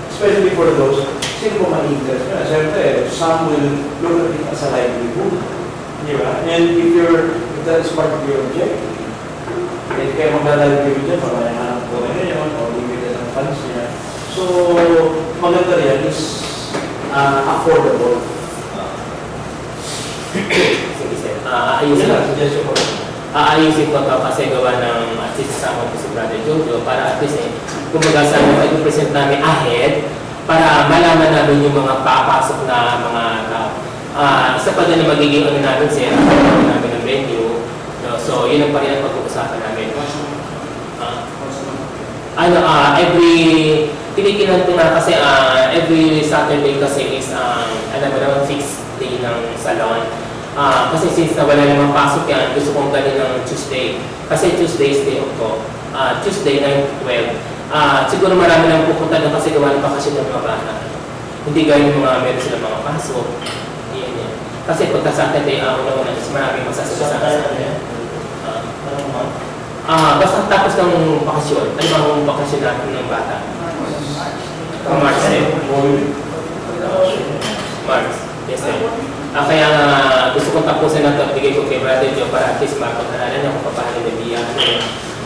especially for those, sino po ma-interest na? Siyempre, some will look at it as a livelihood. Di ba? And if that is part of your objective, and kaya maglalagay dyan, makayahanap ko na yun, o limited ang funds niya. So, maganda yan is affordable. Sige sir. Ayusin ko ito kasi gawa ng at least kasama ko si Brother Jojo para at least kumbaga sana i-present namin ahead para malaman namin yung mga papasok na mga tao. Isa pa din na magiging ano namin sir, namin ng venue. No? So, yun ang pa rin ang pag-uusapan namin. Tinitingnan ko na kasi every Saturday kasi is alam mo naman fixed day ng salon. Kasi since na wala namang pasok yan, gusto kong galing ng Tuesday. Kasi Tuesday is day off ko. Tuesday 9 to 12. Siguro marami lang pupunta na kasi gawa ng bakasyon ng mga bata. Hindi gaya ng mga meron silang mga pasok. Yan. Kasi pagka Saturday, una-una is maraming masasagot sa akin. Basta tapos ng bakasyon. Ano bang bakasyon natin ng bata? March. March. Yes, sir. Kaya gusto kong tapusin na ito, bigay ko kay Brother Joe para at least mapag-aralan niya kung paano nabiyan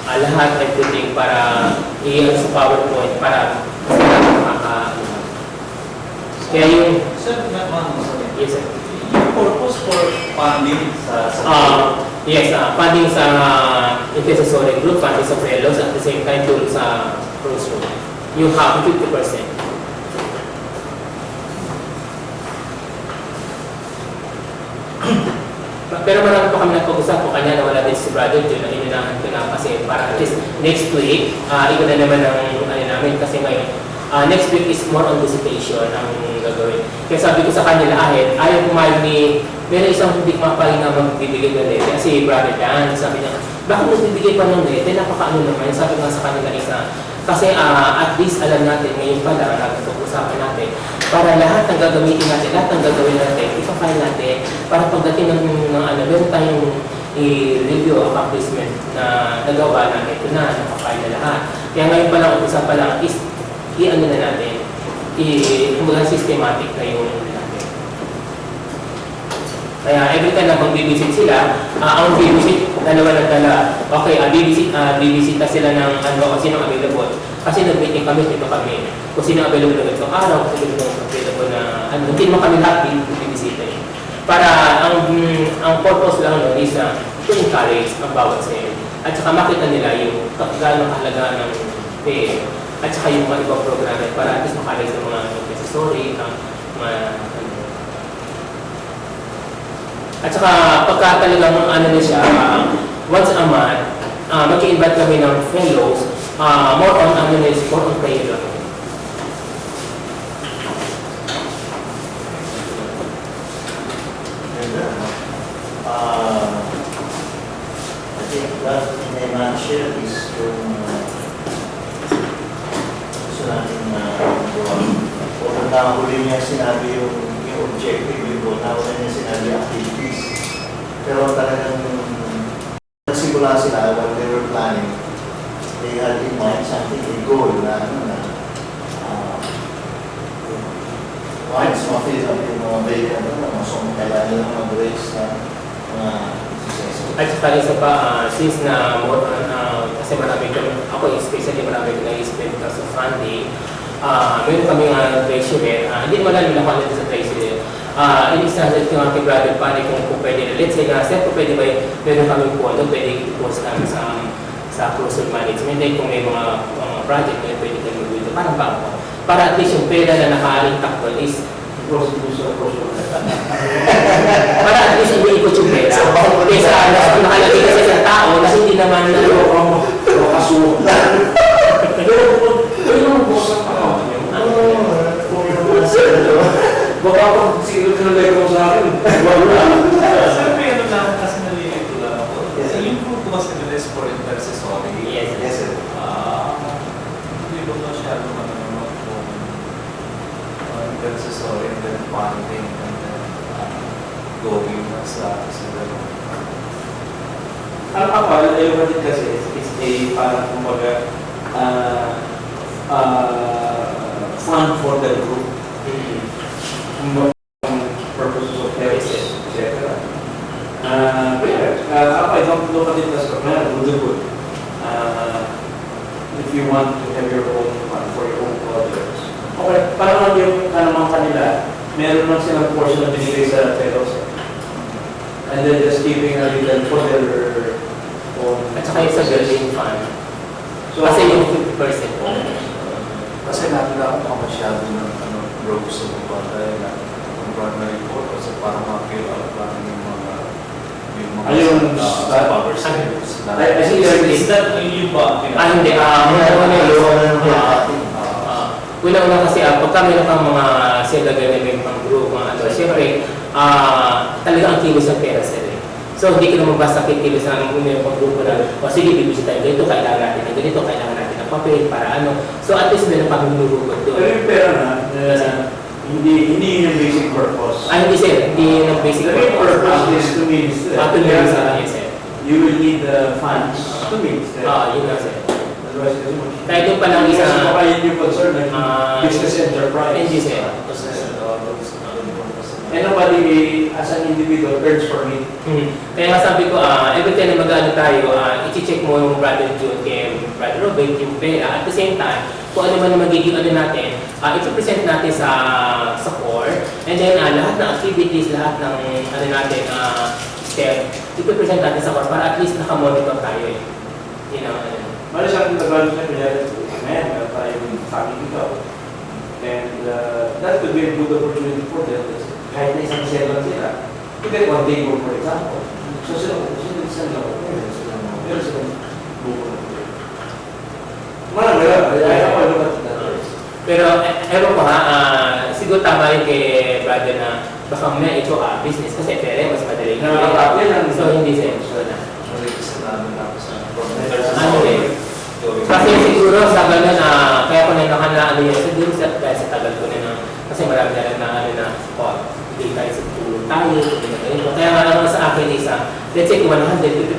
lahat, everything para i-ano sa PowerPoint para kaya yung yes sir. Yung purpose for funding sa yes, funding sa intercessory group, funding sa fellows, at the same time tulong sa crossroad. You have 50%. Pero marami pa kami nagpag-usap kung kanya na wala din si Brother John na inunahan ko na kasi para at least next week, ikaw na naman ang namin kasi ngayon, next week is more on dissipation ang gagawin. Kaya sabi ko sa kanila ayaw pumayag ni, meron isang hindi mapahinga magbibigay ng lete kasi Brother Dan, sabi niya, bakit magbibigay pa ng lete? Napakaano naman, sabi nga sa kanila isa. Kasi at least alam natin, ngayon pala, nagpag-usapan natin, para lahat ng gagamitin natin, lahat ng gagawin natin, ipafile natin, para pagdating ng ano, meron tayong i-review accomplishment na nagawa natin, ito na, nakafile na lahat. Kaya ngayon pa lang, umpisa pa lang, is, i-ano na natin, kumbaga systematic na yung natin. Kaya every time na mag-visit sila, ang visit, dalawa na dala. Okay, bibisita sila ng ano, kung sino available. Kasi nag-meeting kami, dito kami. Kung sino available na itong araw, kung sino available na ano, hindi naman kami lahat bibisita eh. Para ang purpose lang nun is to encourage ang bawat sale. At saka makita nila yung gaano kahalaga ng pay. At saka yung mga ibang programa para at least makalagay sa mga necessary, mga at saka pagka talagang ano na siya, once a month, mag-i-invite kami ng fellows, more on ano is, more on prayer lang. I think that in a nutshell is yung gusto natin na kung nahuli niya sinabi yung objective, yung nahuli niya sinabi activities. Pero talagang nagsimula sila when they were planning, they had in mind something, a goal na ano na once ma-fill up yung mga vacant na kailangan nila mag-raise na mga successful. At saka isa pa, since na more on, kasi marami kami, ako especially marami ko na-spend kasi sa funding, meron kami nga treasurer, hindi naman lang nila kung sa treasurer. In-instance yung aking brother panic kung pwede na, let's say na, sir, kung pwede ba meron kami pondo, pwede i-post namin sa crucial management, then kung may mga project na pwede kami mag-withdraw, parang bangko. Para at least yung pera na nakaaling takbo is para at least hindi-ikot yung pera. Kesa nakalagay kasi sa tao na hindi naman Kasuha. Pero yung boss ang account niyo, baka pag siguro ka nalagay ko sa akin, wala. Sabi, ano lang, kasi nalilito lang ako. Kasi yung group was evidence for intercessory. Yes. Yes, sir. Hindi ko masyado manunod kung intercessory and then funding and then going na sa gano'n. Ang kapal, ayaw din kasi is a parang kumbaga fund for the group. Purposes of health, etc. I don't look at it as a plan, good. If you want to have your own fund for your own projects. Okay, parang yung naman kanila, meron lang silang portion na binigay sa fellows. And then just giving a little for their own. At saka yung sa building fund. So, Kasi yung 50% po. Kasi natin ako masyado ng rogue sa mga dahil na na report kasi para ma-fill out lang Ayun, sa power sales. I see your Is that yung ba? Hindi. Una-una kasi pagka meron kang mga silagay na may pang group, mga ano, siyempre, talaga ang kilos ng pera sila. So, hindi ka naman basta kikilos ng meron pang grupo na, o sige, bibisita tayo ganito, kailangan natin ng ganito, kailangan natin ng papel, para ano. So, at least meron pang hinuhugot doon. Pero yung pera na, hindi yun yung basic purpose. Hindi sir, hindi yun ang basic The main purpose is to minister. Yes, sir. You will need the funds to minister. Yun lang sir. Otherwise, kasi mo. Kaya doon pa lang isa, Kasi baka yun yung concern ng business enterprise. hindi sir. And nobody, as an individual, earns for me. Kaya nga sabi ko, every time na mag-ano tayo, i-check mo yung brother June kay brother Robert, yung pera. At the same time, kung ano man magiging ano natin, ito-present natin sa core. And then, lahat ng activities, lahat ng ano natin, step, ito-present natin sa core para at least nakamonitor tayo eh. You know, Mali sa akin Tagalog na kunyari, meron tayong family ikaw. And that could be a good opportunity for them. Kahit na isang seller sila, you get one day work, for example. So sila lang. Meron silang buko na ito. Marami lang. Ayaw ko ano ba? pero, ewan ko ha, siguro tama rin kay brother na baka may ito business kasi pera mas madali. So, hindi sir. Ano eh? Kasi siguro sa gano'n kaya ko na nakanaano yun, siguro dahil sa tagal ko na Kasi marami na rin na ano na, oh, hindi tayo sa tulong tayo, hindi na ganito. Kaya nga naman sa akin is, let's say kung 150%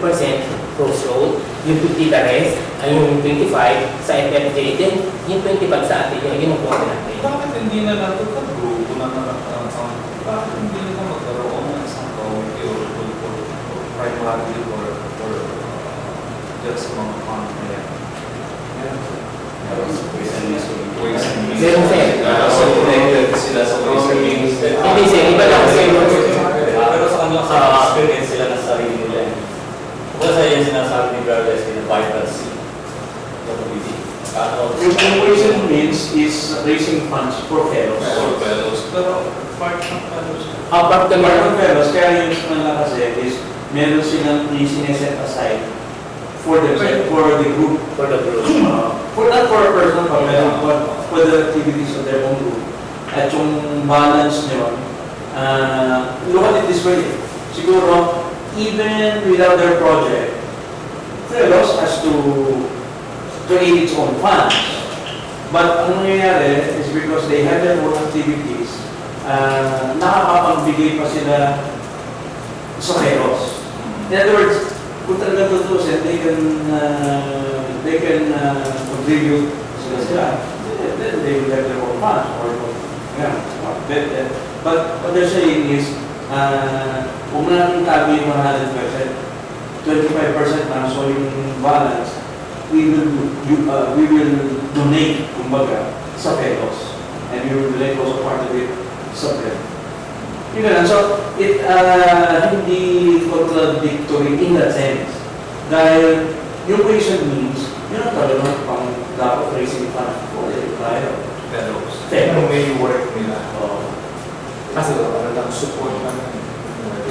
crossroad, yung 50 the rest, ay yung 25 sa FFJ, then yung 25 sa atin, yung magbuhat natin. Bakit hindi na lang ito grupo na bakit hindi na magkaroon ng isang committee or primarily or just sa mga family? Ways and means. Meron sir. So, connected sila sa ways and means. Hindi sir, iba lang kasi Pero sa kanila sa experience sila ng sarili nila. Kung sa yung sinasabi ni Berles, yung vibrancy. Yung ways and means is raising funds for fellows. For fellows. Pero part ng fellows. apart kami Part of fellows, kaya yung sa kanila kasi is meron silang sineset aside for themselves, for the group. for the group. For not for a person, but for the activities of their own group. At yung balance nyo, look at it this way. Siguro, even without their project, Fellows has to create its own funds. But ang nangyayari is because they have their own activities, nakakapagbigay pa sila sa Fellows. In other words, kung talaga tutusin, they can contribute sila. Then they will have their own funds. But what they're saying is, kung natin tabi yung 100%, 25% na, so yung balance, we will donate, kumbaga, sa Fellows. And we will donate also part of it sa Fellows. Yun lang. So, hindi contradictory in that sense. Dahil yung equation means, yun ang talagang pang dapat raising funds for the trial. Fellows. Fellows. May work nila. Kasi Walang support naman.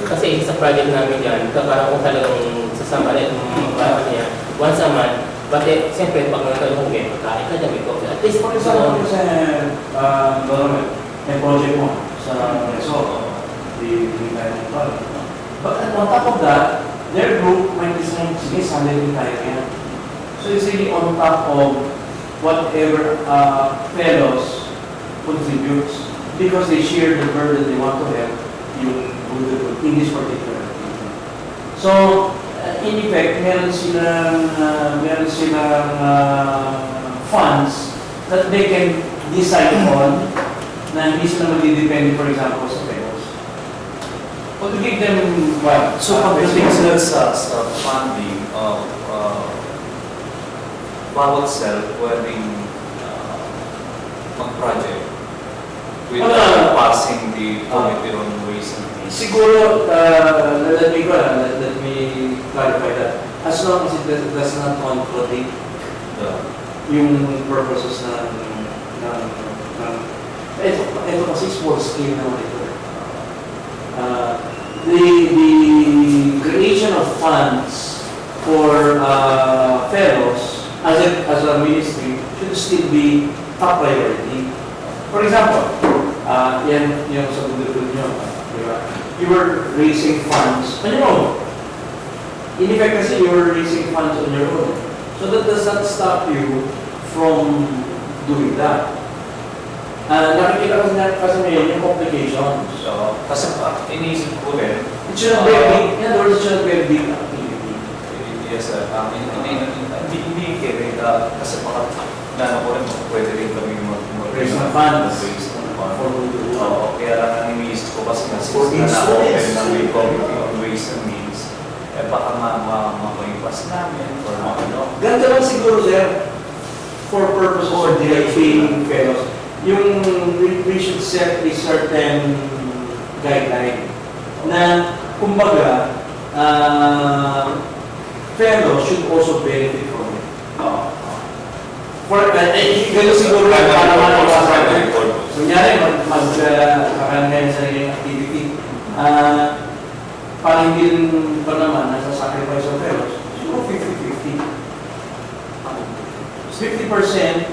Kasi isa sa project namin yan, kakaroon ko talagang sasama rin yung parang niya, once a month, but siyempre pag nagkaroon kong pagkain ka, dami ko. At least, For example, kasi, may project mo sa Resort, the Italian project. But on top of that, their group might be saying, sige, sali rin tayo yan. So it's really on top of whatever fellows contributes because they share the burden they want to have in this particular activity. So, in effect, meron silang funds that they can decide on na hindi sila magdidepende, for example, sa fellows. But to give them what? So, pagdating sila sa funding, bawat cell pwedeng mag-project without passing the Committee on Ways and Means. Siguro, let me clarify that. As long as it does not contradict yung purposes ito kasi small scale naman ito. The creation of funds for fellows as a ministry should still be top priority. For example, yan yung sa bundok nyo, di ba? You were raising funds on your own. In effect kasi, you were raising funds on your own. So that does not stop you from doing that. Nakikita kasi ngayon yung complications. So, kasi iniisip ko rin, It should not be a big, in other words, it should not be a big activity. yes, hindi kaya kasi parang nana ko rin, pwede rin kami Raise ng funds. Raise ng funds. For Oo, kaya lang ang iniisip ko kasi since For na na-open instruments. na may Committee on Ways and Means, baka ma-bypass namin or ano. Ganito lang siguro, sir, for purposes of paying fellows. Yung we should set a certain guideline na, kumbaga, fellows should also benefit from it. Ganito siguro lang para maiwasan. Kunyari, magkakaroon sa sarili activity. Para hindi rin pa naman nasa-sacrifice of fellows, siguro 50-50. 50%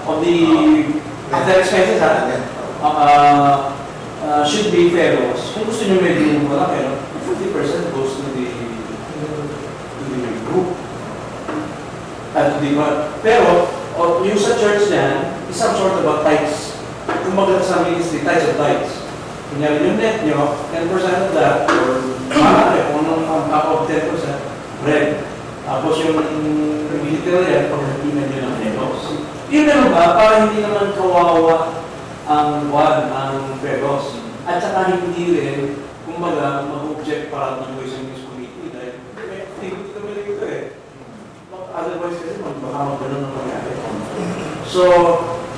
of the expenses should be fellows. Kung gusto nyo medyo wala, pero 50% goes to the group. Pero yung sa church niyan is some sort of a tithes kumbaga sa ministry, types of tithes. Kunyari yung net nyo, 10% of that, or marami, kung anong on top of 10%, bread. Tapos yung military yan, pag nakinan nyo ng negos. Yun naman ba, para hindi naman kawawa ang pegos. At saka hindi rin, kumbaga, mag-object para ng Ways and Means Committee dahil may activity kami rin ito eh. Otherwise kasi baka mag-ganon ang mangyari. So,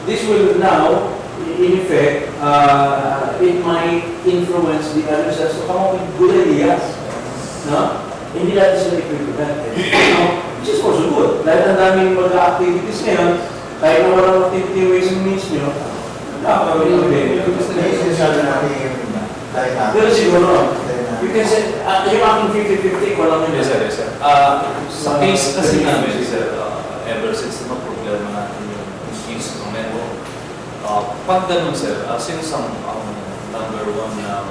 this will now, in effect, it might influence the others as to come up with good ideas. No? Hindi natin sila i-prevent. Which is also good. Dahil ang daming mag-activities ngayon, kahit na walang activity Ways and Means nyo, nakakawin yung May sinasabi natin yung dahil natin. pero siguro, you can say, yung aking 50-50 ko lang yun. Yes, sir, yes, sir. Sa case kasi namin, sir, ever since na problema natin yung instrument, pag ganun, sir, since ang number one na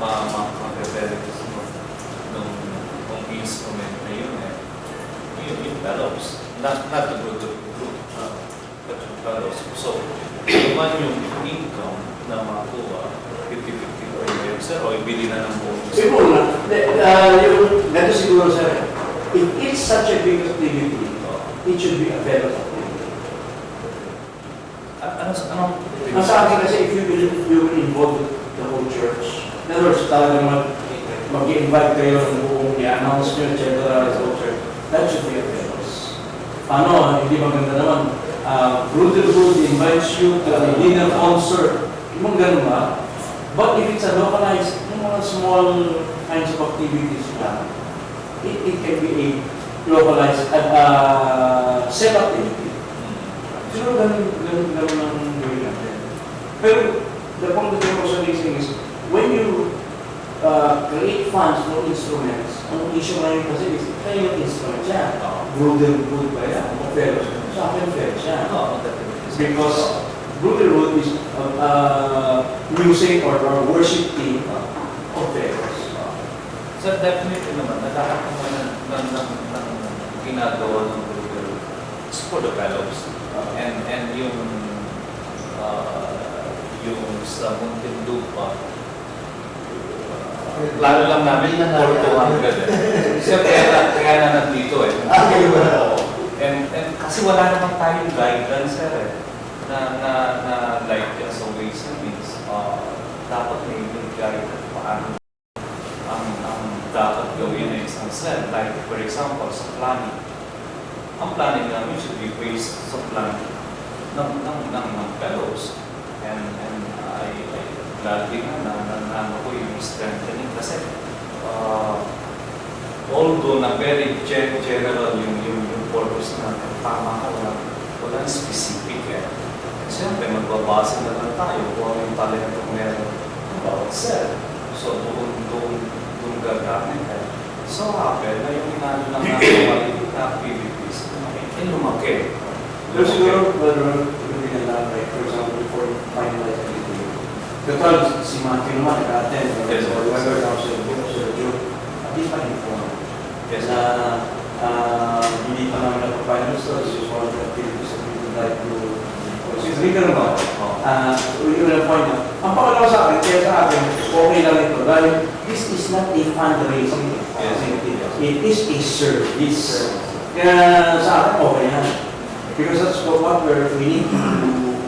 ma-prepare nung instrument na yun, yung fellows, not the group, but yung fellows. So, naman yung income na makuha, 50-50 or yung sir, o ibili na ng buong Siguro na, yung ganito siguro sir, if it's such a big activity, it should be a fellow activity. Anong Ang sa akin kasi, if you believe you will involve the whole church, in other words, talagang mag-invite kayo ng buong i-announce nyo, etc. sa whole church, that should be a fellows. Ano, hindi maganda naman, Brotherhood invites you to a dinner concert, yung ganun ba? But if it's a localized, yung mga small kinds of activities lang, it can be a localized set activity. Siguro ganun ang gawin natin. Pero the point that I'm also raising is, when you create funds for instruments, ang issue ngayon kasi is, kayo yung instrument siya. Brotherhood ba yan? O fellows? Sa akin, fellows siya. Because Brotherhood is music or worship team of fellows. So definitely naman, nagkakaroon ng ginagawa ng Brotherhood. It's for the fellows. And yung sa Muntinlupa, lalo lang namin yung 4,200 eh. Siya kaya na nandito eh. And kasi wala naman tayong guidelines sir eh. Na like sa Ways and Means, dapat may guide at paano ang dapat gawin ng isang cell. Like for example, sa planning. Ang planning namin should be based sa planning ng fellows. And I gladly na ko yung strengthening kasi although na very general yung purpose natin, tama ka, walang specific eh. Siyempre, magbabasa na lang tayo kung ano yung talento meron about cell. So, doon gagamit eh. So, happen na yung inano ng natin maliit na activities, lumaki. Pero siguro, hindi na lang, like, for example, before you finalize anything. Total, si Matthew naman, nag-attend, or whoever comes to the book, sa joke, at least pa-inform. Yes. Na hindi pa namin nag-final studies, is one of the activities that we would like to. Since hindi ka naman, we will point na, ang pangalawa sa akin, kaya sa akin, okay lang ito, dahil this is not a fundraising activity. It is a service. Kaya sa akin, okay yan. Because that's what we need to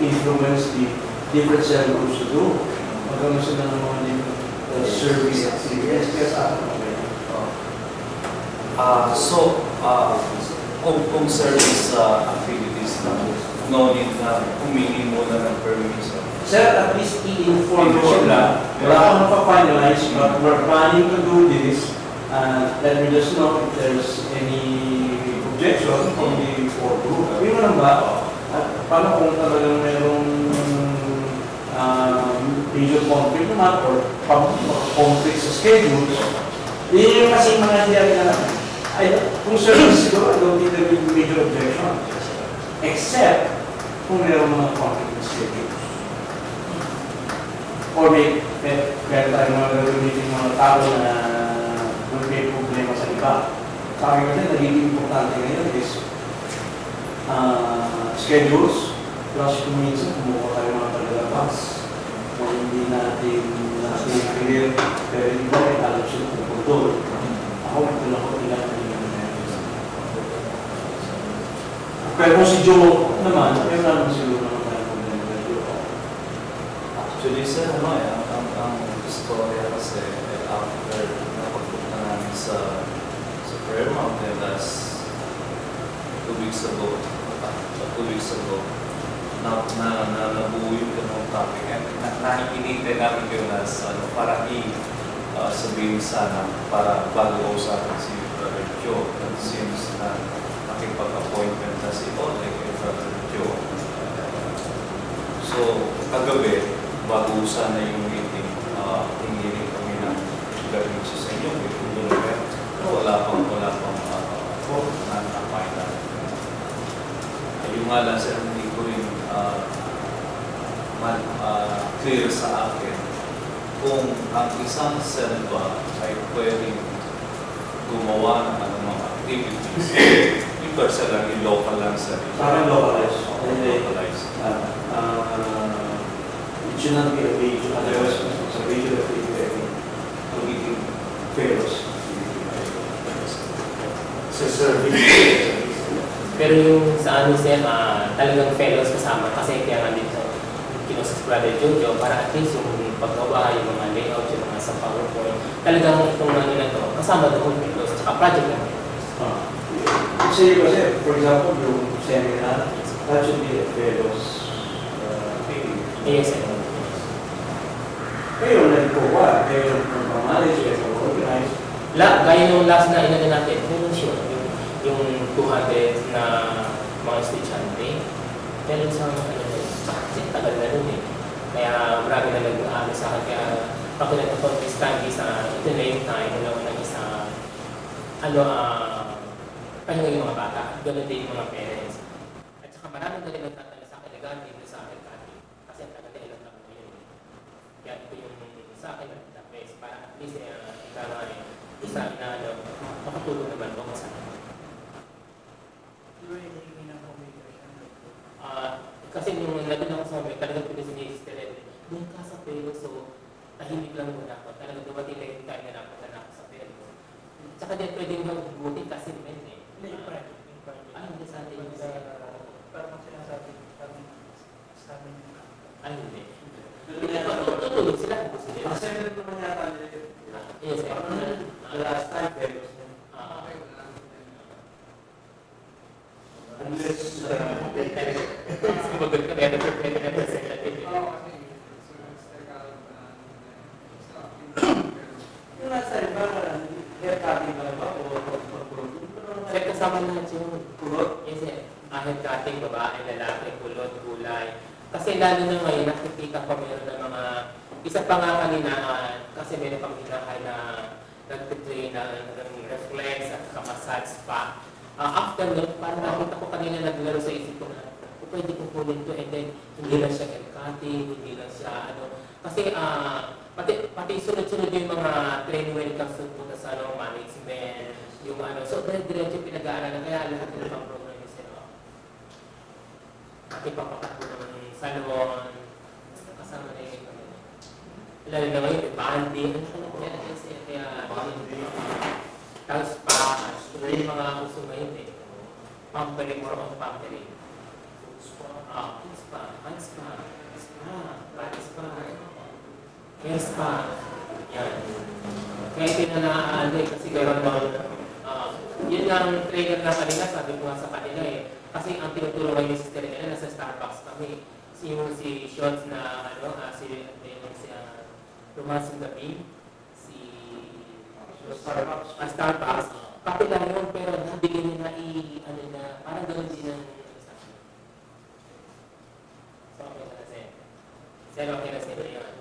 influence the different cell groups to do. Magkano sila ng mga service activities, kaya sa akin, okay. So, kung service activities na no need na humingi muna ng permission. Sir, at least i-inform mo sila. Wala akong napafinalize, but we're planning to do this. Let me just know if there's any objection from the core group. Sabi mo lang ba, paano kung talagang mayroong major conflict naman or conflict sa schedules, yun yung kasi mga hindi na lang. Kung service siguro, I don't think there will be major objection. Except kung mayroong mga conflict sa schedules. Or kaya tayo mga gagamitin mga tao na may problema sa iba. Sa akin kasi, nagiging importante ngayon is schedules, Plus kung minsan kumuha kayo mga talaga-pass na hindi natin clear, pero iba ay alam siya ng pagputol. Ako, ito lang ko ilan na pero kung si Joe naman, ayun naman siguro naman tayo problema kay Joe. Actually, sir, ang istorya kasi after napapunta namin sa Prayer Mountain last 2 weeks ago, nabuo yung ganong topic. And nakikinite namin yun as para sabihin sana para bago usapan si Brother Joe. And since na nakipag-appointment na si Oleg kay Brother Joe. So, kagabi, bago sana yung meeting, hingi rin kami ng galing sa inyo, may tulong eh. Wala pang na-final. Yung nga lang sir, hindi ko rin clear sa akin kung ang isang cell ba ay pwedeng gumawa ng mga activities. Yung person lang, yung local lang sa Parang localized. localized. It should not be a region, otherwise sa region of magiging fails. Sa service. Pero yung sa ano sir, talagang fellows kasama kasi kaya nga dito kinusas Brother Jojo para at least yung paggawa, yung mga layout, yung mga sa PowerPoint, talagang itong ano na to, kasama doon fellows, tsaka project na fellows. Kasi, for example, yung seminar, that should be a fellows thing. Yes sir. Kayo nagkuha, kayo nagpamanage, kayo nag-organize. Gaya nung last na inano natin, fellows yun, yung 200 na mga estudyante, fellows ang ano yun, kasi tagal na nun eh. Kaya marami na nag-aaral sa akin, kaya ako nag-focus time sa ito na yung time, na isa, pahinga yung mga bata, ganoon din yung mga parents. At saka maraming na rin nagtatanong sa akin, nag-aaral sa akin kasi ang tagal na ilang taon yun. Kaya ito yung sa akin na best, para at least isa na makatulong naman ako sa akin. Kasi nung nandun ako sa amin, talagang pinag-sinisiste rin. Doon ka sa pelo, so tahimik lang muna ako. Talagang dumating na yung time na napunta na ako sa pelo. Tsaka din pwedeng magbuti kasi men eh. Hindi sa atin yung Parang sinasabi sa amin. Hindi. Tutulog sila kung gusto nila. Kasi meron naman yata Yes, eh. the last time fellows. Unless, Sumagot ka kaya representative. Yung last time, parang haircutting ba ba o pag-produce? Kaya kasama lahat yung kulot. Yes, eh. Haircutting, babae, lalaki, kulot, kulay. Kasi lalo na ngayon, nakikita ko meron ng mga, isa pa nga kanina, kasi meron pang hinahay na nag-train na reflex at massage spa. After nun, parang nakita ko kanina naglaro sa isip ko na pwede kong kunin to and then hindi lang siya haircutting, hindi lang siya kasi pati sunod-sunod yung mga training when it comes to punta sa management, yung so diretso pinag-aaralan kaya lahat ng mga program yung pati papatakbo ng salon, kasama na yung lalo na ngayon, may bandi, kaya tapos pa, yung mga uso ngayon eh. Pampering, more on pampering. Spa, hand spa, body spa, hair spa. Yan. Kaya tinanaan eh, kasi gano'n yun lang trainer na kanina, sabi ko nga sa kanila eh. Kasi ang tinutulong ngayon ni Sister Ella, nasa Starbucks kami. Si Shots na, si Tomas Gabi, Starbucks. Pati lang yun, pero nabigyan niya na parang gano'n din ang so, okay na kasi. Sir, okay na sila yun.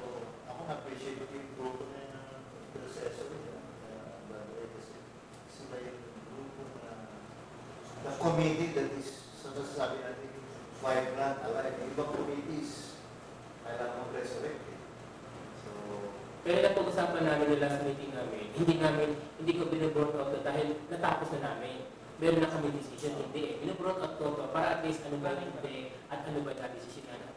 Ako na-appreciate yung grupo na yung proseso nila. Kasi sila yung grupo na the committee that is, sasasabi natin, vibrant, alive. Ibang committees, kailangan mag-resurrect. So, Pero napag-usapan namin yung last meeting namin, hindi ko binibrought out dahil natapos na namin. meron na kami decision, hindi eh. Binabrought out ko to para at least ano ba yung hindi at ano ba yung decision